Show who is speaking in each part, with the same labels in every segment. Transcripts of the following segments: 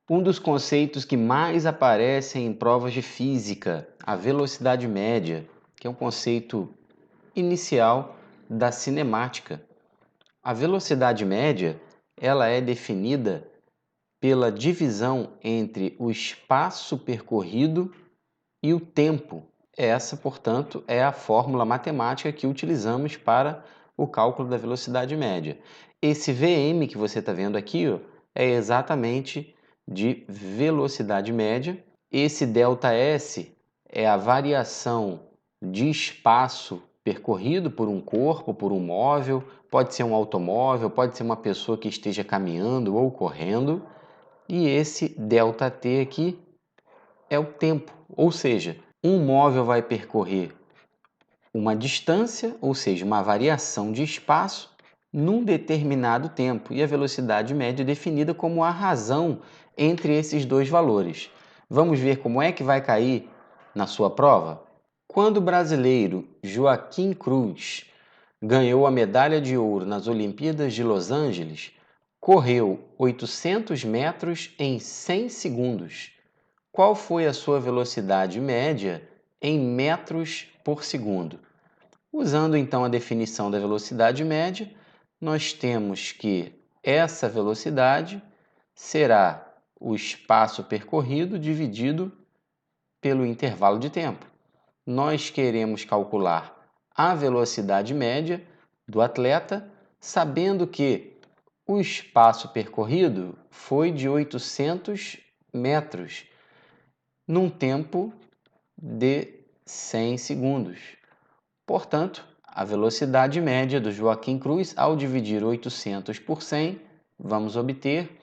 Speaker 1: Um dos conceitos que mais aparecem em provas de física, a velocidade média, que é um conceito inicial da cinemática. A velocidade média, ela é definida pela divisão entre o espaço percorrido e o tempo. Essa, portanto, é a fórmula matemática que utilizamos para o cálculo da velocidade média. Esse Vm que você está vendo aqui, ó, é exatamente de velocidade média. Esse ΔS é a variação de espaço percorrido por um corpo, por um móvel, pode ser um automóvel, pode ser uma pessoa que esteja caminhando ou correndo. E esse ΔT aqui é o tempo, ou seja, um móvel vai percorrer uma distância, ou seja, uma variação de espaço, num determinado tempo, e a velocidade média é definida como a razão entre esses dois valores. Vamos ver como é que vai cair na sua prova? Quando o brasileiro Joaquim Cruz ganhou a medalha de ouro nas Olimpíadas de Los Angeles, correu 800 metros em 100 segundos. Qual foi a sua velocidade média em metros por segundo? Usando então a definição da velocidade média, nós temos que essa velocidade será o espaço percorrido dividido pelo intervalo de tempo. Nós queremos calcular a velocidade média do atleta, sabendo que o espaço percorrido foi de 800 metros, num tempo de 100 segundos. Portanto, a velocidade média do Joaquim Cruz, ao dividir 800 por 100, vamos obter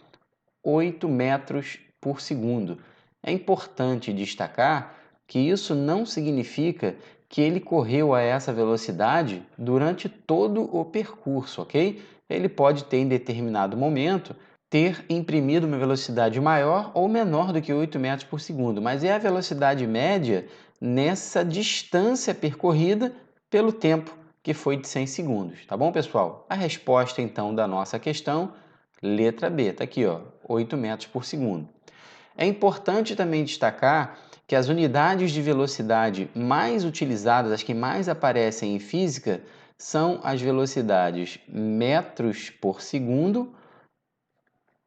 Speaker 1: 8 metros por segundo. É importante destacar que isso não significa que ele correu a essa velocidade durante todo o percurso, ok? Ele pode ter, em determinado momento, ter imprimido uma velocidade maior ou menor do que 8 metros por segundo, mas é a velocidade média nessa distância percorrida pelo tempo, que foi de 100 segundos, tá bom, pessoal? A resposta, então, da nossa questão, letra B, tá aqui, ó, 8 metros por segundo. É importante também destacar que as unidades de velocidade mais utilizadas, as que mais aparecem em física, são as velocidades metros por segundo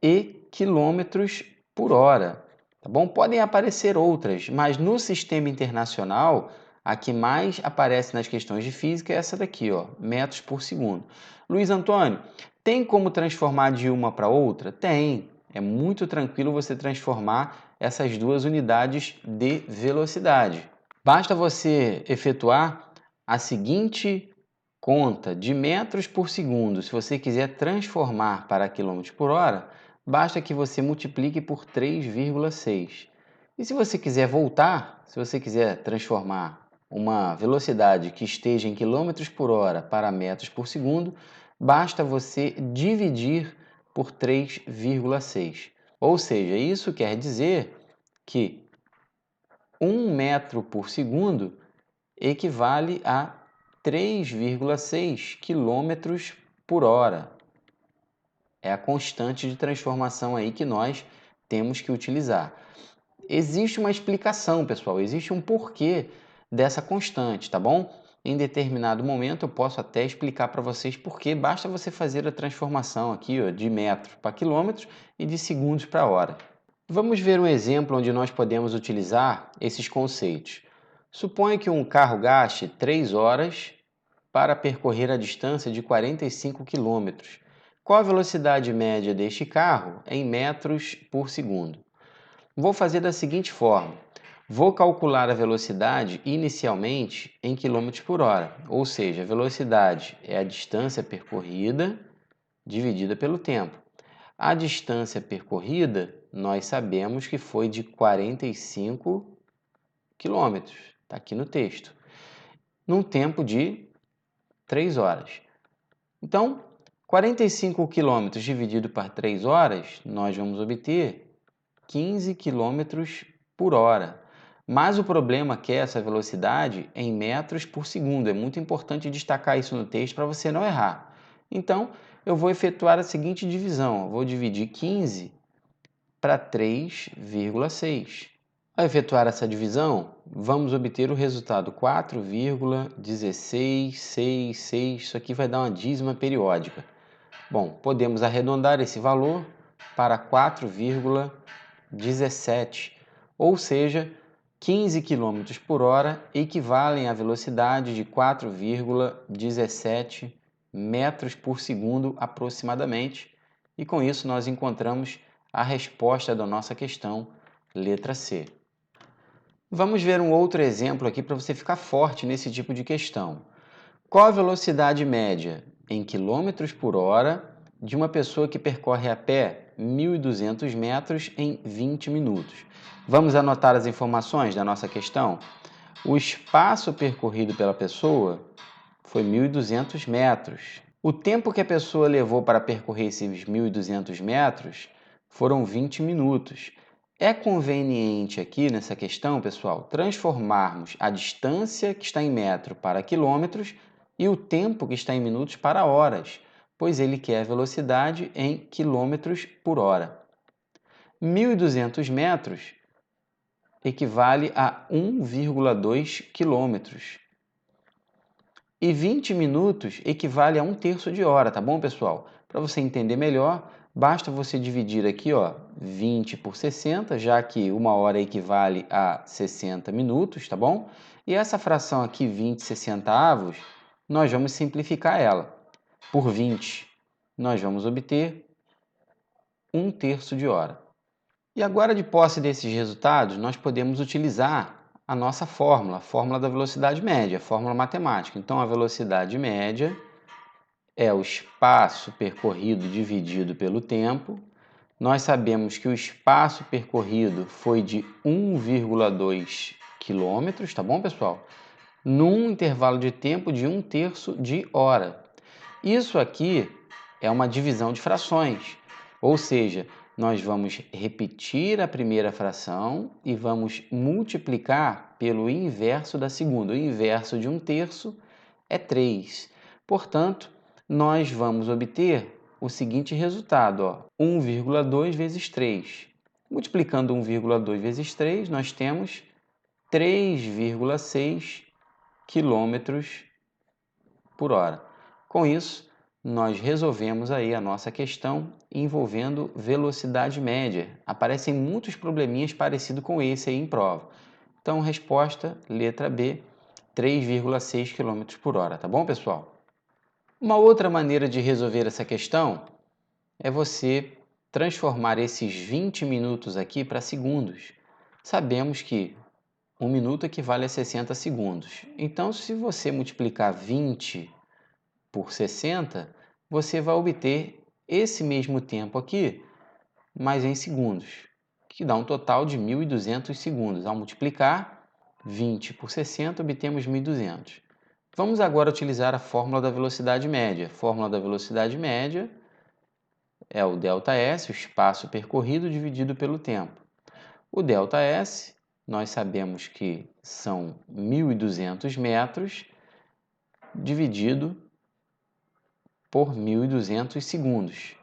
Speaker 1: e quilômetros por hora, tá bom? Podem aparecer outras, mas no sistema internacional, a que mais aparece nas questões de física é essa daqui, ó, metros por segundo. Luiz Antônio, tem como transformar de uma para outra? Tem. É muito tranquilo você transformar essas duas unidades de velocidade. Basta você efetuar a seguinte conta de metros por segundo. Se você quiser transformar para quilômetros por hora, basta que você multiplique por 3,6. E se você quiser voltar, se você quiser transformar uma velocidade que esteja em quilômetros por hora para metros por segundo, basta você dividir por 3,6. Ou seja, isso quer dizer que 1 metro por segundo equivale a 3,6 quilômetros por hora. É a constante de transformação aí que nós temos que utilizar. Existe uma explicação, pessoal, existe um porquê dessa constante, tá bom? Em determinado momento eu posso até explicar para vocês porquê, basta você fazer a transformação aqui, ó, de metro para quilômetros e de segundos para hora. Vamos ver um exemplo onde nós podemos utilizar esses conceitos. Suponha que um carro gaste 3 horas para percorrer a distância de 45 quilômetros. Qual a velocidade média deste carro em metros por segundo? Vou fazer da seguinte forma. Vou calcular a velocidade inicialmente em quilômetros por hora, ou seja, a velocidade é a distância percorrida dividida pelo tempo. A distância percorrida, nós sabemos que foi de 45 quilômetros, está aqui no texto, num tempo de 3 horas. Então, 45 quilômetros dividido por 3 horas, nós vamos obter 15 quilômetros por hora. Mas o problema é que essa velocidade é em metros por segundo. É muito importante destacar isso no texto para você não errar. Então, eu vou efetuar a seguinte divisão. Eu vou dividir 15 para 3,6. Ao efetuar essa divisão, vamos obter o resultado 4,1666. Isso aqui vai dar uma dízima periódica. Bom, podemos arredondar esse valor para 4,17, ou seja, 15 km por hora equivalem à velocidade de 4,17 metros por segundo aproximadamente. E com isso nós encontramos a resposta da nossa questão, letra C. Vamos ver um outro exemplo aqui para você ficar forte nesse tipo de questão. Qual a velocidade média em quilômetros por hora de uma pessoa que percorre a pé 1.200 metros em 20 minutos? Vamos anotar as informações da nossa questão? O espaço percorrido pela pessoa foi 1.200 metros. O tempo que a pessoa levou para percorrer esses 1.200 metros foram 20 minutos. É conveniente aqui nessa questão, pessoal, transformarmos a distância que está em metro para quilômetros e o tempo que está em minutos para horas, pois ele quer a velocidade em quilômetros por hora. 1.200 metros equivale a 1,2 quilômetros. E 20 minutos equivale a 1/3 de hora, tá bom, pessoal? Para você entender melhor, basta você dividir aqui, 20 por 60, já que 1 hora equivale a 60 minutos, tá bom? E essa fração aqui, 20/60, nós vamos simplificar ela. Por 20, nós vamos obter 1/3 de hora. E agora, de posse desses resultados, nós podemos utilizar a nossa fórmula, a fórmula da velocidade média, a fórmula matemática. Então, a velocidade média é o espaço percorrido dividido pelo tempo. Nós sabemos que o espaço percorrido foi de 1,2 quilômetros, tá bom, pessoal? Num intervalo de tempo de 1/3 de hora. Isso aqui é uma divisão de frações, ou seja, nós vamos repetir a primeira fração e vamos multiplicar pelo inverso da segunda. O inverso de 1/3 é 3. Portanto, nós vamos obter o seguinte resultado, 1,2 vezes 3. Multiplicando 1,2 vezes 3, nós temos 3,6 quilômetros por hora. Com isso, nós resolvemos aí a nossa questão envolvendo velocidade média. Aparecem muitos probleminhas parecidos com esse aí em prova. Então, resposta, letra B, 3,6 km por hora, tá bom, pessoal? Uma outra maneira de resolver essa questão é você transformar esses 20 minutos aqui para segundos. Sabemos que 1 minuto equivale a 60 segundos. Então, se você multiplicar 20 por 60, você vai obter esse mesmo tempo aqui, mas em segundos, que dá um total de 1.200 segundos. Ao multiplicar 20 por 60, obtemos 1.200. Vamos agora utilizar a fórmula da velocidade média. A fórmula da velocidade média é o ΔS, o espaço percorrido dividido pelo tempo. O ΔS, nós sabemos que são 1.200 metros dividido por 1.200 segundos.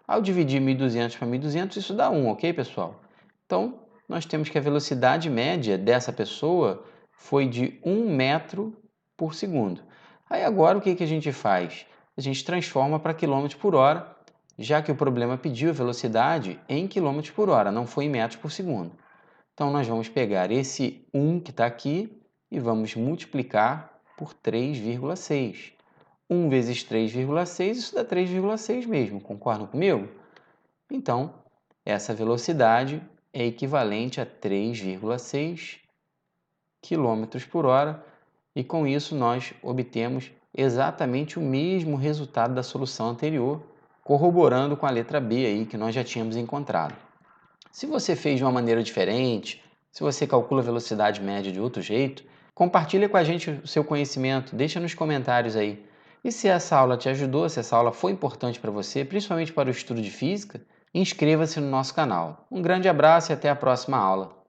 Speaker 1: Ao dividir 1.200 para 1.200, isso dá 1, ok, pessoal? Então, nós temos que a velocidade média dessa pessoa foi de 1 metro por segundo. Aí agora o que a gente faz? A gente transforma para quilômetros por hora, já que o problema pediu a velocidade em quilômetros por hora, não foi em metros por segundo. Então, nós vamos pegar esse 1 que está aqui e vamos multiplicar por 3,6. 1 vezes 3,6, isso dá 3,6 mesmo, concordam comigo? Então, essa velocidade é equivalente a 3,6 km por hora e com isso nós obtemos exatamente o mesmo resultado da solução anterior, corroborando com a letra B aí que nós já tínhamos encontrado. Se você fez de uma maneira diferente, se você calcula a velocidade média de outro jeito, compartilha com a gente o seu conhecimento, deixa nos comentários aí. E se essa aula te ajudou, se essa aula foi importante para você, principalmente para o estudo de física, inscreva-se no nosso canal. Um grande abraço e até a próxima aula.